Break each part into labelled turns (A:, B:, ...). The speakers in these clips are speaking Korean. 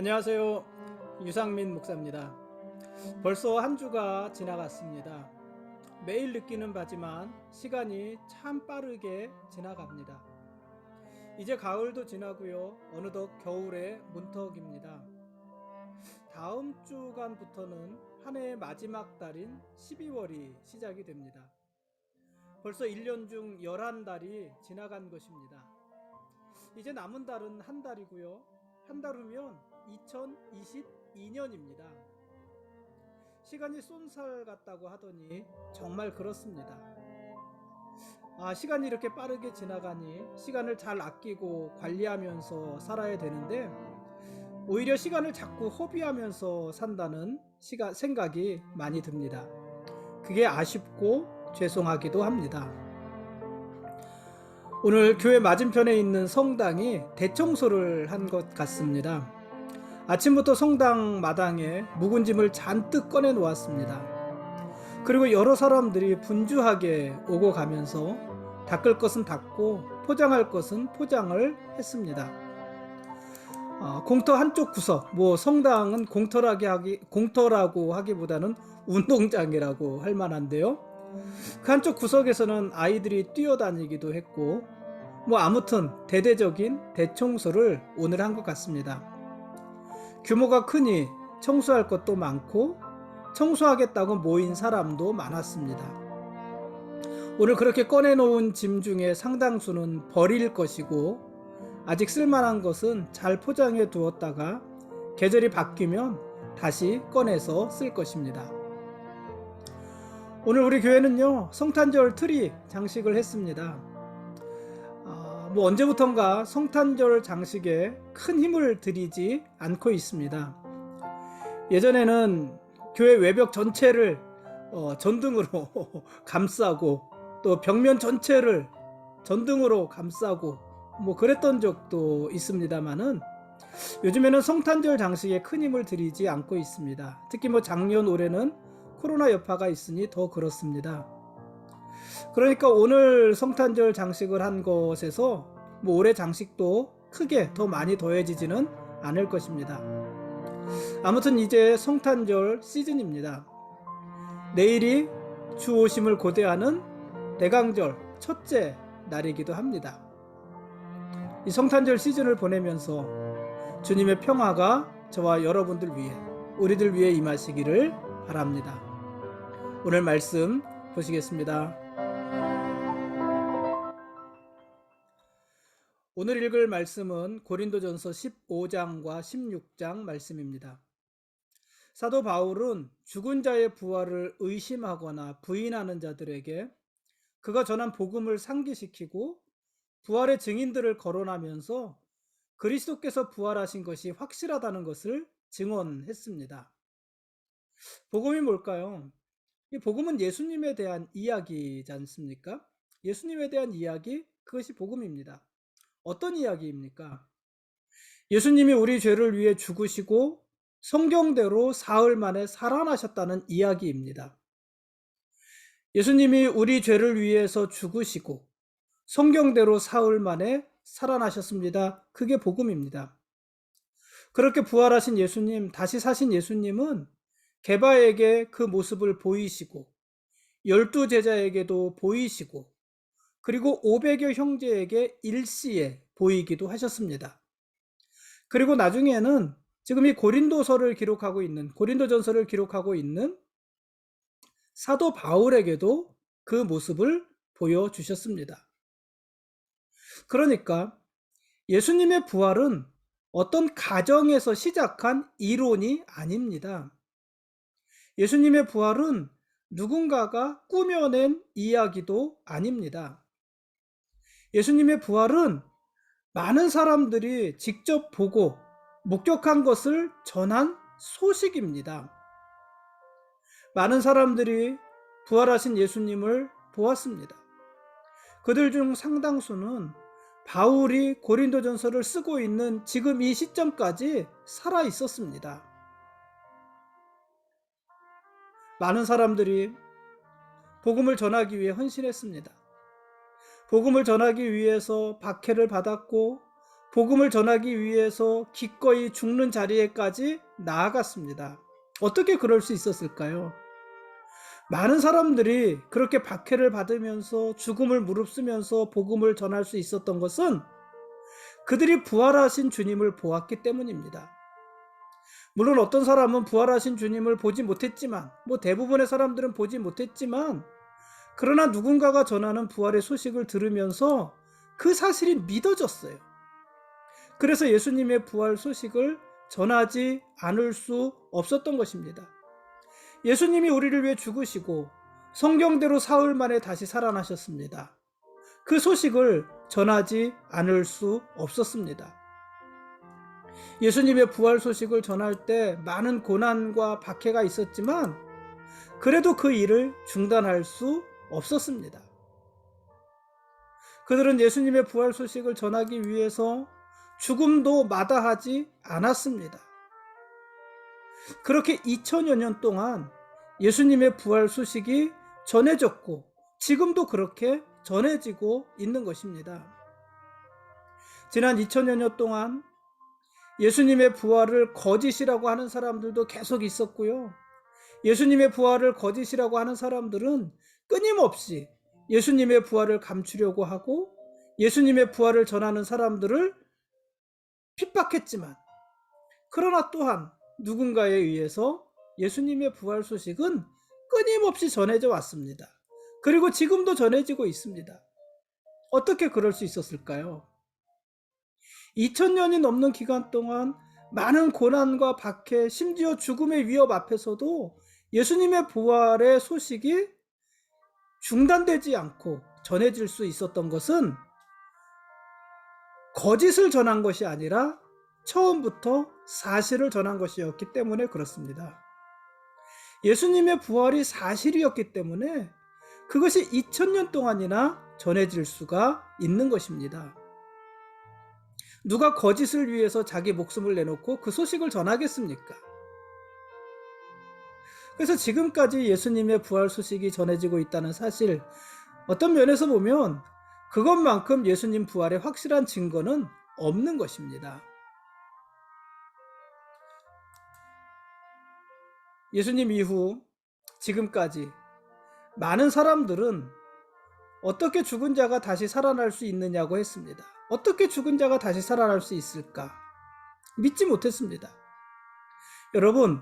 A: 안녕하세요. 유상민 목사입니다. 벌써 한 주가 지나갔습니다. 매일 느끼는 바지만 시간이 참 빠르게 지나갑니다. 이제 가을도 지나고요. 어느덧 겨울의 문턱입니다. 다음 주간부터는 한 해의 마지막 달인 12월이 시작이 됩니다. 벌써 1년 중 11달이 지나간 것입니다. 이제 남은 달은 한 달이고요. 한 달 후면 2022년입니다. 시간이 쏜살 같다고 하더니 정말 그렇습니다. 시간이 이렇게 빠르게 지나가니 시간을 잘 아끼고 관리하면서 살아야 되는데 오히려 시간을 자꾸 허비하면서 산다는 생각이 많이 듭니다. 그게 아쉽고 죄송하기도 합니다. 오늘 교회 맞은편에 있는 성당이 대청소를 한 것 같습니다. 아침부터 성당 마당에 묵은 짐을 잔뜩 꺼내 놓았습니다. 그리고 여러 사람들이 분주하게 오고 가면서 닦을 것은 닦고 포장할 것은 포장을 했습니다. 공터 한쪽 구석, 성당은 공터라고 하기보다는 운동장이라고 할 만한데요. 그 한쪽 구석에서는 아이들이 뛰어다니기도 했고, 아무튼 대대적인 대청소를 오늘 한 것 같습니다. 규모가 크니 청소할 것도 많고 청소하겠다고 모인 사람도 많았습니다. 오늘 그렇게 꺼내놓은 짐 중에 상당수는 버릴 것이고 아직 쓸만한 것은 잘 포장해 두었다가 계절이 바뀌면 다시 꺼내서 쓸 것입니다. 오늘 우리 교회는요, 성탄절 트리 장식을 했습니다. 언제부턴가 성탄절 장식에 큰 힘을 들이지 않고 있습니다. 예전에는 교회 외벽 전체를 전등으로 감싸고 또 벽면 전체를 전등으로 감싸고 그랬던 적도 있습니다만은 요즘에는 성탄절 장식에 큰 힘을 들이지 않고 있습니다. 특히 작년 올해는 코로나 여파가 있으니 더 그렇습니다. 그러니까 오늘 성탄절 장식을 한 것에서 올해 장식도 크게 더 많이 더해지지는 않을 것입니다. 아무튼 이제 성탄절 시즌입니다. 내일이 주 오심을 고대하는 대강절 첫째 날이기도 합니다. 이 성탄절 시즌을 보내면서 주님의 평화가 저와 여러분들 위해, 우리들 위해 임하시기를 바랍니다. 오늘 말씀 보시겠습니다. 오늘 읽을 말씀은 고린도전서 15장과 16장 말씀입니다. 사도 바울은 죽은 자의 부활을 의심하거나 부인하는 자들에게 그가 전한 복음을 상기시키고 부활의 증인들을 거론하면서 그리스도께서 부활하신 것이 확실하다는 것을 증언했습니다. 복음이 뭘까요? 이 복음은 예수님에 대한 이야기지 않습니까? 예수님에 대한 이야기, 그것이 복음입니다. 어떤 이야기입니까? 예수님이 우리 죄를 위해 죽으시고 성경대로 사흘 만에 살아나셨다는 이야기입니다. 예수님이 우리 죄를 위해서 죽으시고 성경대로 사흘 만에 살아나셨습니다. 그게 복음입니다. 그렇게 부활하신 예수님, 다시 사신 예수님은 게바에게 그 모습을 보이시고 12제자에게도 보이시고 그리고 500여 형제에게 일시에 보이기도 하셨습니다. 그리고 나중에는 지금 이 고린도전서를 기록하고 있는 사도 바울에게도 그 모습을 보여주셨습니다. 그러니까 예수님의 부활은 어떤 가정에서 시작한 이론이 아닙니다. 예수님의 부활은 누군가가 꾸며낸 이야기도 아닙니다. 예수님의 부활은 많은 사람들이 직접 보고 목격한 것을 전한 소식입니다. 많은 사람들이 부활하신 예수님을 보았습니다. 그들 중 상당수는 바울이 고린도전서를 쓰고 있는 지금 이 시점까지 살아 있었습니다. 많은 사람들이 복음을 전하기 위해 헌신했습니다. 복음을 전하기 위해서 박해를 받았고 복음을 전하기 위해서 기꺼이 죽는 자리에까지 나아갔습니다. 어떻게 그럴 수 있었을까요? 많은 사람들이 그렇게 박해를 받으면서 죽음을 무릅쓰면서 복음을 전할 수 있었던 것은 그들이 부활하신 주님을 보았기 때문입니다. 물론 어떤 사람은 부활하신 주님을 보지 못했지만, 대부분의 사람들은 보지 못했지만, 그러나 누군가가 전하는 부활의 소식을 들으면서 그 사실이 믿어졌어요. 그래서 예수님의 부활 소식을 전하지 않을 수 없었던 것입니다. 예수님이 우리를 위해 죽으시고 성경대로 사흘 만에 다시 살아나셨습니다. 그 소식을 전하지 않을 수 없었습니다. 예수님의 부활 소식을 전할 때 많은 고난과 박해가 있었지만 그래도 그 일을 중단할 수 없었습니다. 그들은 예수님의 부활 소식을 전하기 위해서 죽음도 마다하지 않았습니다. 그렇게 2000여 년 동안 예수님의 부활 소식이 전해졌고 지금도 그렇게 전해지고 있는 것입니다. 지난 2000여 년 동안 예수님의 부활을 거짓이라고 하는 사람들도 계속 있었고요. 예수님의 부활을 거짓이라고 하는 사람들은 끊임없이 예수님의 부활을 감추려고 하고 예수님의 부활을 전하는 사람들을 핍박했지만, 그러나 또한 누군가에 의해서 예수님의 부활 소식은 끊임없이 전해져 왔습니다. 그리고 지금도 전해지고 있습니다. 어떻게 그럴 수 있었을까요? 2000년이 넘는 기간 동안 많은 고난과 박해, 심지어 죽음의 위협 앞에서도 예수님의 부활의 소식이 중단되지 않고 전해질 수 있었던 것은 거짓을 전한 것이 아니라 처음부터 사실을 전한 것이었기 때문에 그렇습니다. 예수님의 부활이 사실이었기 때문에 그것이 2000년 동안이나 전해질 수가 있는 것입니다. 누가 거짓을 위해서 자기 목숨을 내놓고 그 소식을 전하겠습니까? 그래서 지금까지 예수님의 부활 소식이 전해지고 있다는 사실, 어떤 면에서 보면 그것만큼 예수님 부활의 확실한 증거는 없는 것입니다. 예수님 이후 지금까지 많은 사람들은 어떻게 죽은 자가 다시 살아날 수 있느냐고 했습니다. 어떻게 죽은 자가 다시 살아날 수 있을까? 믿지 못했습니다. 여러분,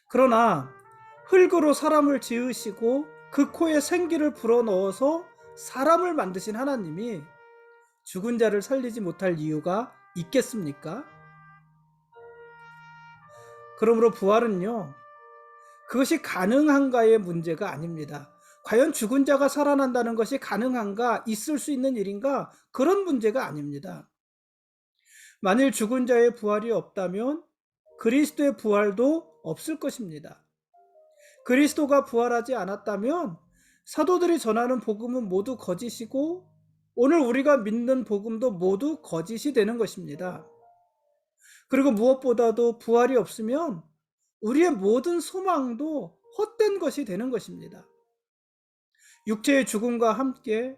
A: 그러나 흙으로 사람을 지으시고 그 코에 생기를 불어넣어서 사람을 만드신 하나님이 죽은 자를 살리지 못할 이유가 있겠습니까? 그러므로 부활은요, 그것이 가능한가의 문제가 아닙니다. 과연 죽은 자가 살아난다는 것이 가능한가, 있을 수 있는 일인가, 그런 문제가 아닙니다. 만일 죽은 자의 부활이 없다면 그리스도의 부활도 없을 것입니다. 그리스도가 부활하지 않았다면 사도들이 전하는 복음은 모두 거짓이고 오늘 우리가 믿는 복음도 모두 거짓이 되는 것입니다. 그리고 무엇보다도 부활이 없으면 우리의 모든 소망도 헛된 것이 되는 것입니다. 육체의 죽음과 함께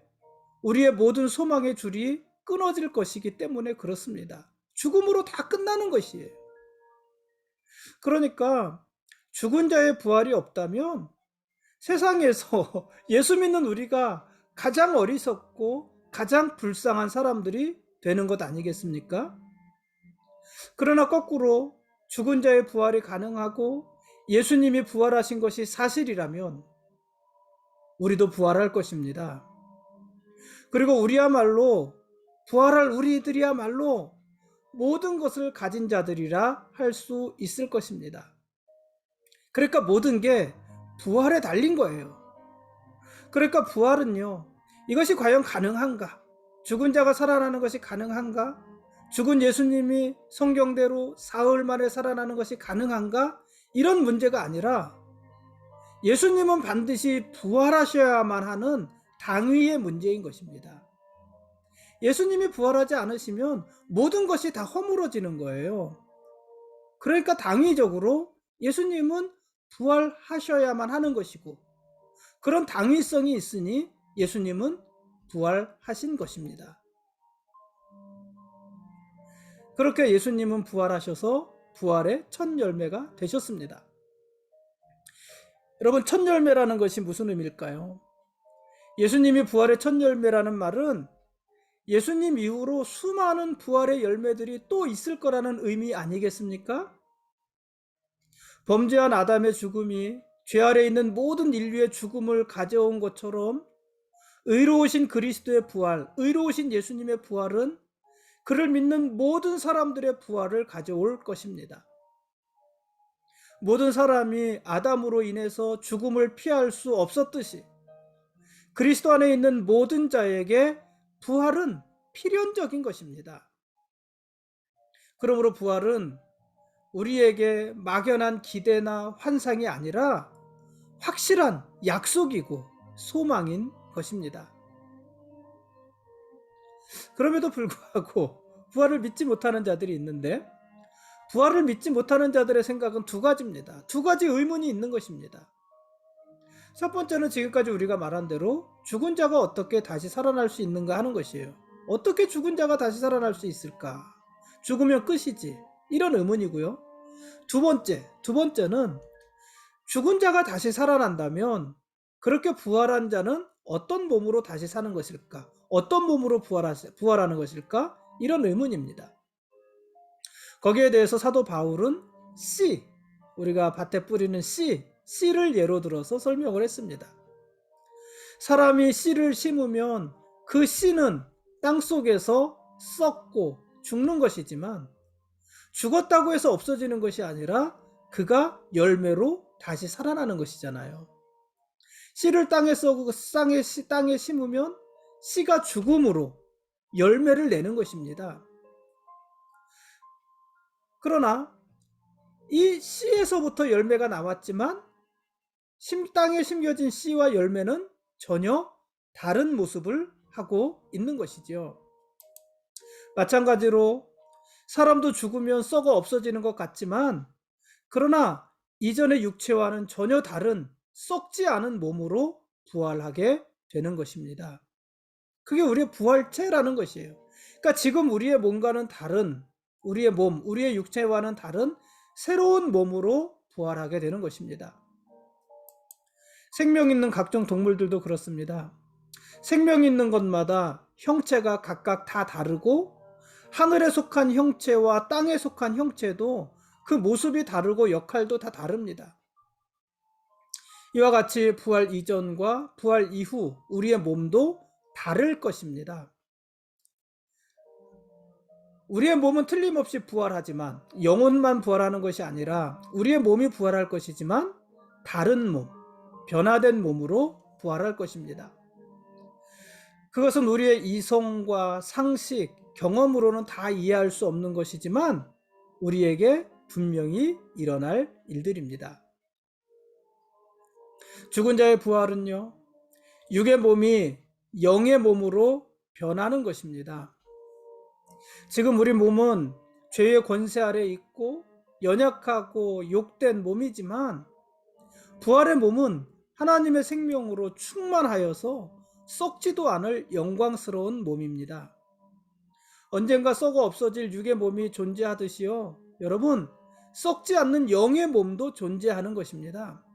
A: 우리의 모든 소망의 줄이 끊어질 것이기 때문에 그렇습니다. 죽음으로 다 끝나는 것이에요. 그러니까 죽은 자의 부활이 없다면 세상에서 예수 믿는 우리가 가장 어리석고 가장 불쌍한 사람들이 되는 것 아니겠습니까? 그러나 거꾸로 죽은 자의 부활이 가능하고 예수님이 부활하신 것이 사실이라면 우리도 부활할 것입니다. 그리고 우리야말로 부활할 우리들이야말로 모든 것을 가진 자들이라 할 수 있을 것입니다. 그러니까 모든 게 부활에 달린 거예요. 그러니까 부활은요, 이것이 과연 가능한가? 죽은 자가 살아나는 것이 가능한가? 죽은 예수님이 성경대로 사흘 만에 살아나는 것이 가능한가? 이런 문제가 아니라 예수님은 반드시 부활하셔야만 하는 당위의 문제인 것입니다. 예수님이 부활하지 않으시면 모든 것이 다 허물어지는 거예요. 그러니까 당위적으로 예수님은 부활하셔야만 하는 것이고, 그런 당위성이 있으니 예수님은 부활하신 것입니다. 그렇게 예수님은 부활하셔서 부활의 첫 열매가 되셨습니다. 여러분, 첫 열매라는 것이 무슨 의미일까요? 예수님이 부활의 첫 열매라는 말은 예수님 이후로 수많은 부활의 열매들이 또 있을 거라는 의미 아니겠습니까? 범죄한 아담의 죽음이 죄 아래 있는 모든 인류의 죽음을 가져온 것처럼 의로우신 그리스도의 부활, 의로우신 예수님의 부활은 그를 믿는 모든 사람들의 부활을 가져올 것입니다. 모든 사람이 아담으로 인해서 죽음을 피할 수 없었듯이 그리스도 안에 있는 모든 자에게 부활은 필연적인 것입니다. 그러므로 부활은 우리에게 막연한 기대나 환상이 아니라 확실한 약속이고 소망인 것입니다. 그럼에도 불구하고 부활을 믿지 못하는 자들이 있는데, 부활을 믿지 못하는 자들의 생각은 두 가지입니다. 두 가지 의문이 있는 것입니다. 첫 번째는 지금까지 우리가 말한 대로 죽은 자가 어떻게 다시 살아날 수 있는가 하는 것이에요. 어떻게 죽은 자가 다시 살아날 수 있을까? 죽으면 끝이지. 이런 의문이고요. 두 번째는 죽은 자가 다시 살아난다면 그렇게 부활한 자는 어떤 몸으로 다시 사는 것일까? 어떤 몸으로 부활하는 것일까? 이런 의문입니다. 거기에 대해서 사도 바울은 씨, 우리가 밭에 뿌리는 씨를 예로 들어서 설명을 했습니다. 사람이 씨를 심으면 그 씨는 땅속에서 썩고 죽는 것이지만 죽었다고 해서 없어지는 것이 아니라 그가 열매로 다시 살아나는 것이잖아요. 씨를 땅에 심으면 씨가 죽음으로 열매를 내는 것입니다. 그러나 이 씨에서부터 열매가 나왔지만 땅에 심겨진 씨와 열매는 전혀 다른 모습을 하고 있는 것이지요. 마찬가지로 사람도 죽으면 썩어 없어지는 것 같지만, 그러나 이전의 육체와는 전혀 다른 썩지 않은 몸으로 부활하게 되는 것입니다. 그게 우리의 부활체라는 것이에요. 그러니까 지금 우리의 몸과는 다른, 우리의 육체와는 다른 새로운 몸으로 부활하게 되는 것입니다. 생명 있는 각종 동물들도 그렇습니다. 생명 있는 것마다 형체가 각각 다 다르고, 하늘에 속한 형체와 땅에 속한 형체도 그 모습이 다르고 역할도 다 다릅니다. 이와 같이 부활 이전과 부활 이후 우리의 몸도 다를 것입니다. 우리의 몸은 틀림없이 부활하지만, 영혼만 부활하는 것이 아니라 우리의 몸이 부활할 것이지만 다른 몸, 변화된 몸으로 부활할 것입니다. 그것은 우리의 이성과 상식, 경험으로는 다 이해할 수 없는 것이지만 우리에게 분명히 일어날 일들입니다. 죽은 자의 부활은요, 육의 몸이 영의 몸으로 변하는 것입니다. 지금 우리 몸은 죄의 권세 아래 있고 연약하고 욕된 몸이지만, 부활의 몸은 하나님의 생명으로 충만하여서 썩지도 않을 영광스러운 몸입니다. 언젠가 썩어 없어질 육의 몸이 존재하듯이요, 여러분, 썩지 않는 영의 몸도 존재하는 것입니다.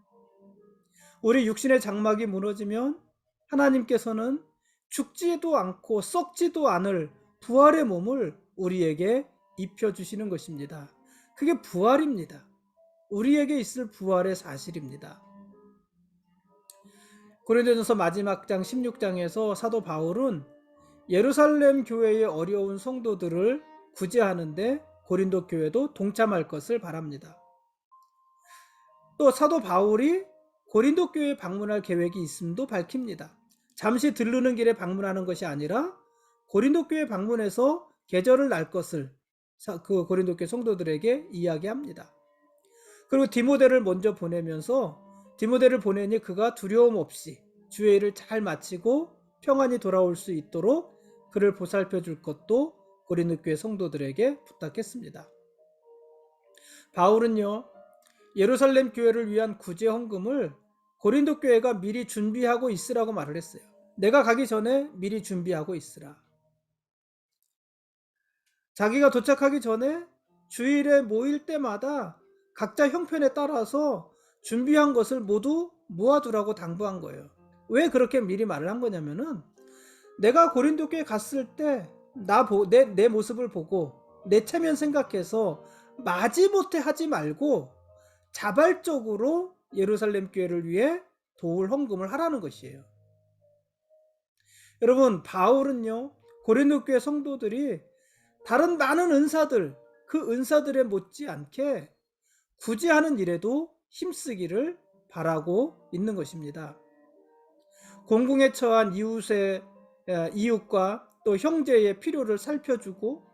A: 우리 육신의 장막이 무너지면 하나님께서는 죽지도 않고 썩지도 않을 부활의 몸을 우리에게 입혀주시는 것입니다. 그게 부활입니다. 우리에게 있을 부활의 사실입니다. 고린도전서 마지막 장 16장에서 사도 바울은 예루살렘 교회의 어려운 성도들을 구제하는데 고린도 교회도 동참할 것을 바랍니다. 또 사도 바울이 고린도 교회에 방문할 계획이 있음도 밝힙니다. 잠시 들르는 길에 방문하는 것이 아니라 고린도 교회 방문해서 계절을 날 것을 그 고린도 교회 성도들에게 이야기합니다. 그리고 디모데를 먼저 보내면서, 디모데를 보내니 그가 두려움 없이 주의 일을 잘 마치고 평안히 돌아올 수 있도록 그를 보살펴 줄 것도 고린도 교회 성도들에게 부탁했습니다. 바울은요, 예루살렘 교회를 위한 구제 헌금을 고린도 교회가 미리 준비하고 있으라고 말을 했어요. 내가 가기 전에 미리 준비하고 있으라. 자기가 도착하기 전에 주일에 모일 때마다 각자 형편에 따라서 준비한 것을 모두 모아두라고 당부한 거예요. 왜 그렇게 미리 말을 한 거냐면은 내가 고린도 교회 갔을 때 내 모습을 보고 내 체면 생각해서 마지못해 하지 말고 자발적으로 예루살렘 교회를 위해 도울 헌금을 하라는 것이에요. 여러분, 바울은요, 고린도 교회 성도들이 다른 많은 은사들, 그 은사들에 못지않게 굳이 하는 일에도 힘쓰기를 바라고 있는 것입니다. 공궁에 처한 이웃과 또 형제의 필요를 살펴주고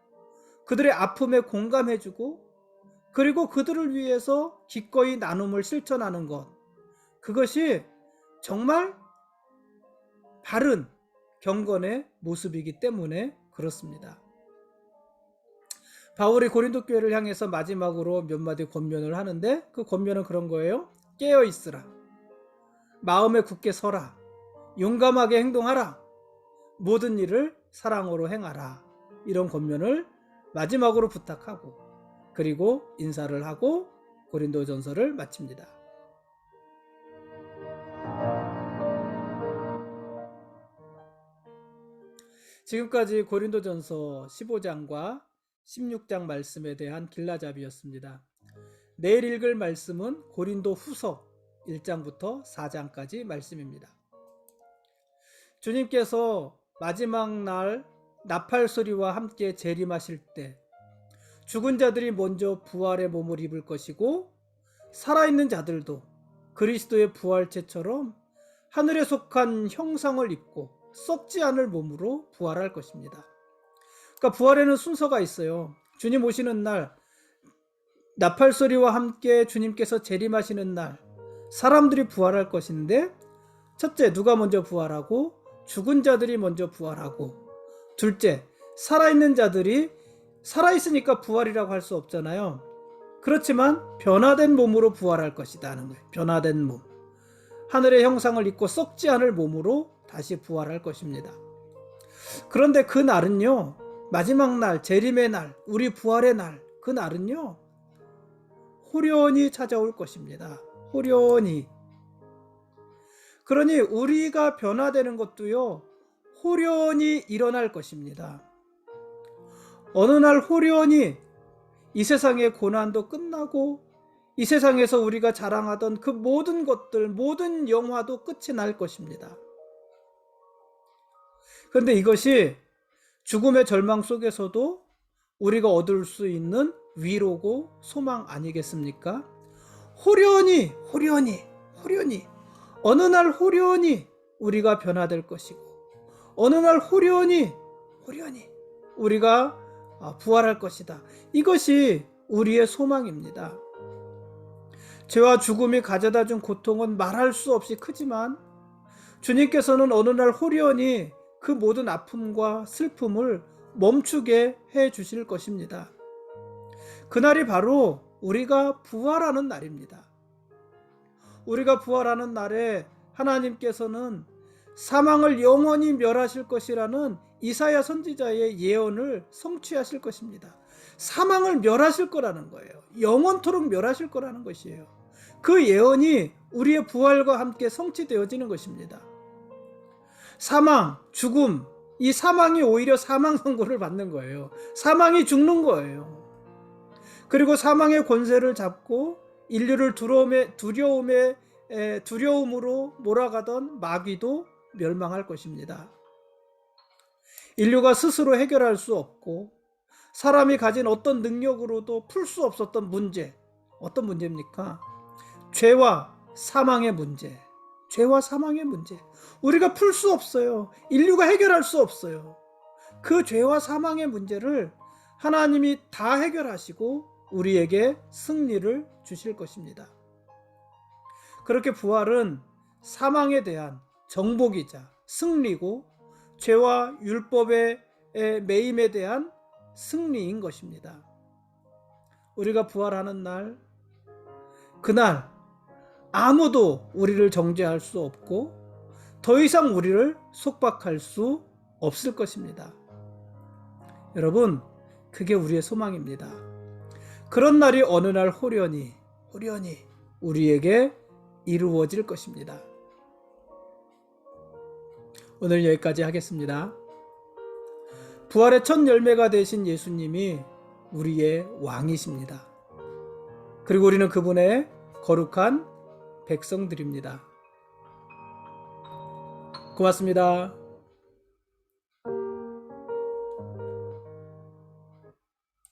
A: 그들의 아픔에 공감해주고 그리고 그들을 위해서 기꺼이 나눔을 실천하는 것, 그것이 정말 바른 경건의 모습이기 때문에 그렇습니다. 바울이 고린도 교회를 향해서 마지막으로 몇 마디 권면을 하는데 그 권면은 그런 거예요. 깨어 있으라. 마음에 굳게 서라. 용감하게 행동하라. 모든 일을 사랑으로 행하라. 이런 권면을 마지막으로 부탁하고 그리고 인사를 하고 고린도전서를 마칩니다. 지금까지 고린도전서 15장과 16장 말씀에 대한 길라잡이였습니다. 내일 읽을 말씀은 고린도 후서 1장부터 4장까지 말씀입니다. 주님께서 마지막 날 나팔 소리와 함께 재림하실 때 죽은 자들이 먼저 부활의 몸을 입을 것이고 살아있는 자들도 그리스도의 부활체처럼 하늘에 속한 형상을 입고 썩지 않을 몸으로 부활할 것입니다. 그러니까 부활에는 순서가 있어요. 주님 오시는 날, 나팔 소리와 함께 주님께서 재림하시는 날 사람들이 부활할 것인데, 첫째, 누가 먼저 부활하고 죽은 자들이 먼저 부활하고, 둘째, 살아있는 자들이, 살아있으니까 부활이라고 할 수 없잖아요. 그렇지만 변화된 몸으로 부활할 것이다 하는 거예요. 변화된 몸, 하늘의 형상을 입고 썩지 않을 몸으로 다시 부활할 것입니다. 그런데 그 날은요, 마지막 날, 재림의 날, 우리 부활의 날, 그 날은요 호련히 찾아올 것입니다. 호련히. 그러니 우리가 변화되는 것도요 호련히 일어날 것입니다. 어느 날 호련히 이 세상의 고난도 끝나고 이 세상에서 우리가 자랑하던 그 모든 것들, 모든 영화도 끝이 날 것입니다. 그런데 이것이 죽음의 절망 속에서도 우리가 얻을 수 있는 위로고 소망 아니겠습니까? 호련히 어느 날 호련히 우리가 변화될 것이고, 어느 날 호련히 우리가 부활할 것이다. 이것이 우리의 소망입니다. 죄와 죽음이 가져다 준 고통은 말할 수 없이 크지만 주님께서는 어느 날 호련히 그 모든 아픔과 슬픔을 멈추게 해 주실 것입니다. 그날이 바로 우리가 부활하는 날입니다. 우리가 부활하는 날에 하나님께서는 사망을 영원히 멸하실 것이라는 이사야 선지자의 예언을 성취하실 것입니다. 사망을 멸하실 거라는 거예요. 영원토록 멸하실 거라는 것이에요. 그 예언이 우리의 부활과 함께 성취되어지는 것입니다. 사망, 죽음, 이 사망이 오히려 사망 선고를 받는 거예요. 사망이 죽는 거예요. 그리고 사망의 권세를 잡고 인류를 두려움으로 몰아가던 마귀도 멸망할 것입니다. 인류가 스스로 해결할 수 없고 사람이 가진 어떤 능력으로도 풀 수 없었던 문제, 어떤 문제입니까? 죄와 사망의 문제. 우리가 풀 수 없어요. 인류가 해결할 수 없어요. 그 죄와 사망의 문제를 하나님이 다 해결하시고 우리에게 승리를 주실 것입니다. 그렇게 부활은 사망에 대한 정복이자 승리고 죄와 율법의 매임에 대한 승리인 것입니다. 우리가 부활하는 날, 그날 아무도 우리를 정죄할 수 없고 더 이상 우리를 속박할 수 없을 것입니다. 여러분, 그게 우리의 소망입니다. 그런 날이 어느 날 호련히 우리에게 이루어질 것입니다. 오늘 여기까지 하겠습니다. 부활의 첫 열매가 되신 예수님이 우리의 왕이십니다. 그리고 우리는 그분의 거룩한 백성들입니다. 고맙습니다.